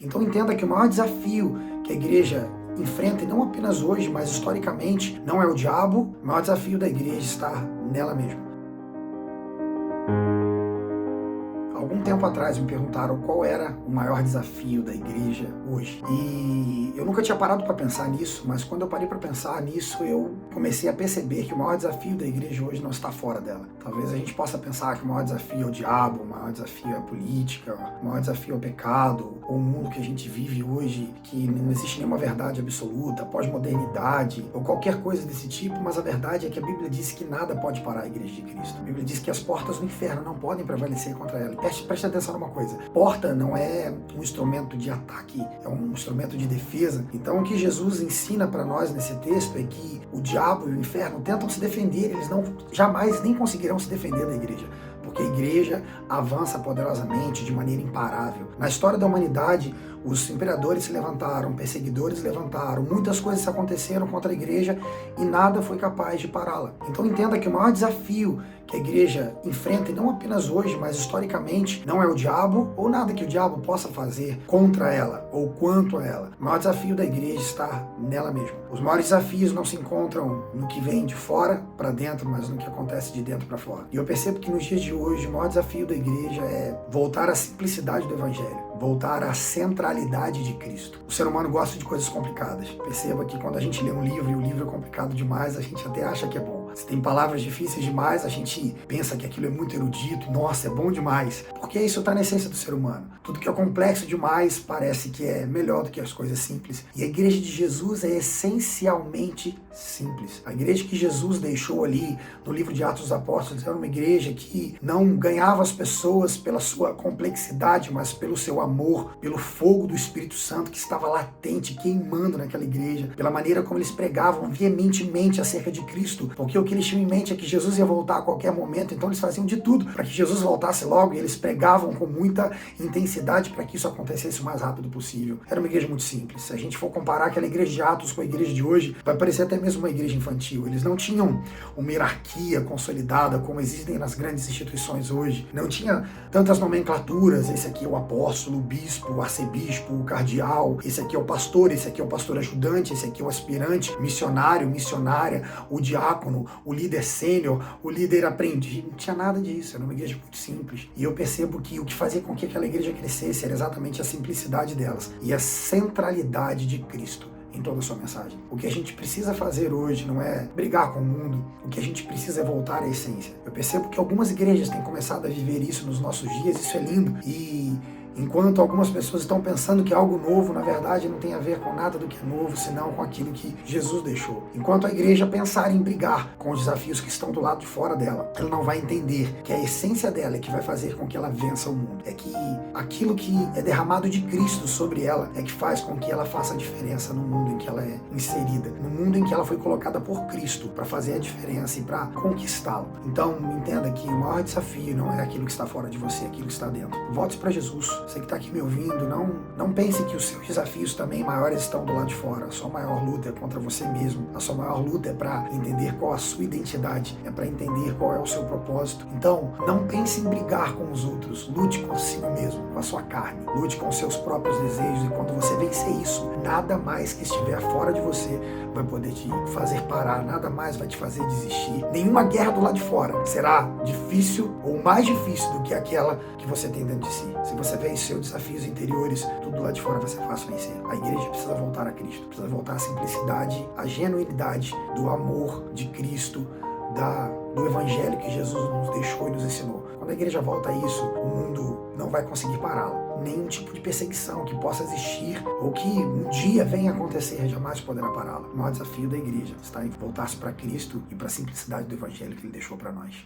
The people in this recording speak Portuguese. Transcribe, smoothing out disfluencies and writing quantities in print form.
Então entenda que o maior desafio que a igreja enfrenta, e não apenas hoje, mas historicamente, não é o diabo, o maior desafio da igreja está nela mesma. Algum tempo atrás me perguntaram qual era o maior desafio da igreja hoje. E eu nunca tinha parado para pensar nisso, mas quando eu parei para pensar nisso, eu comecei a perceber que o maior desafio da igreja hoje não está fora dela. Talvez a gente possa pensar que o maior desafio é o diabo, o maior desafio é a política, o maior desafio é o pecado, ou o mundo que a gente vive hoje, que não existe nenhuma verdade absoluta, pós-modernidade, ou qualquer coisa desse tipo, mas a verdade é que a Bíblia diz que nada pode parar a igreja de Cristo. A Bíblia diz que as portas do inferno não podem prevalecer contra ela. Preste atenção numa coisa, porta não é um instrumento de ataque, é um instrumento de defesa. Então o que Jesus ensina para nós nesse texto é que o diabo e o inferno tentam se defender, eles jamais nem conseguirão se defender da igreja, porque a igreja avança poderosamente, de maneira imparável. Na história da humanidade, os imperadores se levantaram, perseguidores levantaram, muitas coisas aconteceram contra a igreja e nada foi capaz de pará-la. Então entenda que o maior desafio que a igreja enfrenta, e não apenas hoje, mas historicamente, não é o diabo ou nada que o diabo possa fazer contra ela ou quanto a ela. O maior desafio da igreja está nela mesma. Os maiores desafios não se encontram no que vem de fora para dentro, mas no que acontece de dentro para fora. E eu percebo que nos dias de hoje, o maior desafio da igreja é voltar à simplicidade do evangelho, voltar à centralidade de Cristo. O ser humano gosta de coisas complicadas. Perceba que quando a gente lê um livro e o livro é complicado demais, a gente até acha que é bom. Se tem palavras difíceis demais, a gente pensa que aquilo é muito erudito, nossa, é bom demais. Porque isso está na essência do ser humano. Tudo que é complexo demais parece que é melhor do que as coisas simples. E a igreja de Jesus é essencialmente simples. A igreja que Jesus deixou ali no livro de Atos dos Apóstolos era uma igreja que não ganhava as pessoas pela sua complexidade, mas pelo seu amor, pelo fogo do Espírito Santo que estava latente, queimando naquela igreja, pela maneira como eles pregavam veementemente acerca de Cristo, porque o que eles tinham em mente é que Jesus ia voltar a qualquer momento, então eles faziam de tudo para que Jesus voltasse logo e eles pregavam com muita intensidade para que isso acontecesse o mais rápido possível. Era uma igreja muito simples. Se a gente for comparar aquela igreja de Atos com a igreja de hoje, vai parecer até mesmo uma igreja infantil. Eles não tinham uma hierarquia consolidada como existem nas grandes instituições hoje. Não tinha tantas nomenclaturas, esse aqui é o apóstolo, o bispo, o arcebispo, o cardeal, esse aqui é o pastor, esse aqui é o pastor ajudante, esse aqui é o aspirante, missionário, missionária, o diácono, o líder sênior, o líder aprendiz. Não tinha nada disso, era uma igreja muito simples. E eu percebo que o que fazia com que aquela igreja crescesse era exatamente a simplicidade delas e a centralidade de Cristo em toda a sua mensagem. O que a gente precisa fazer hoje não é brigar com o mundo, o que a gente precisa é voltar à essência. Eu percebo que algumas igrejas têm começado a viver isso nos nossos dias, isso é lindo, e enquanto algumas pessoas estão pensando que algo novo, na verdade, não tem a ver com nada do que é novo, senão com aquilo que Jesus deixou. Enquanto a igreja pensar em brigar com os desafios que estão do lado de fora dela, ela não vai entender que a essência dela é que vai fazer com que ela vença o mundo. É que aquilo que é derramado de Cristo sobre ela é que faz com que ela faça a diferença no mundo em que ela é inserida, no mundo em que ela foi colocada por Cristo para fazer a diferença e para conquistá-lo. Então, entenda que o maior desafio não é aquilo que está fora de você, é aquilo que está dentro. Volte para Jesus. Você que está aqui me ouvindo, não pense que os seus desafios também maiores estão do lado de fora. A sua maior luta é contra você mesmo. A sua maior luta é para entender qual a sua identidade, é para entender qual é o seu propósito. Então, não pense em brigar com os outros. Lute consigo mesmo, com a sua carne. Lute com os seus próprios desejos e quando você vencer isso, nada mais que estiver fora de você vai poder te fazer parar, nada mais vai te fazer desistir. Nenhuma guerra do lado de fora será difícil ou mais difícil do que aquela que você tem dentro de si. Se você vê seus desafios interiores, tudo lá de fora vai ser fácil vencer. A igreja precisa voltar a Cristo, precisa voltar à simplicidade, à genuinidade do amor de Cristo, do evangelho que Jesus nos deixou e nos ensinou. Quando a igreja volta a isso, o mundo não vai conseguir pará-la. Nenhum tipo de perseguição que possa existir ou que um dia venha a acontecer jamais poderá pará-la. O maior desafio da igreja está em voltar-se para Cristo e para a simplicidade do evangelho que ele deixou para nós.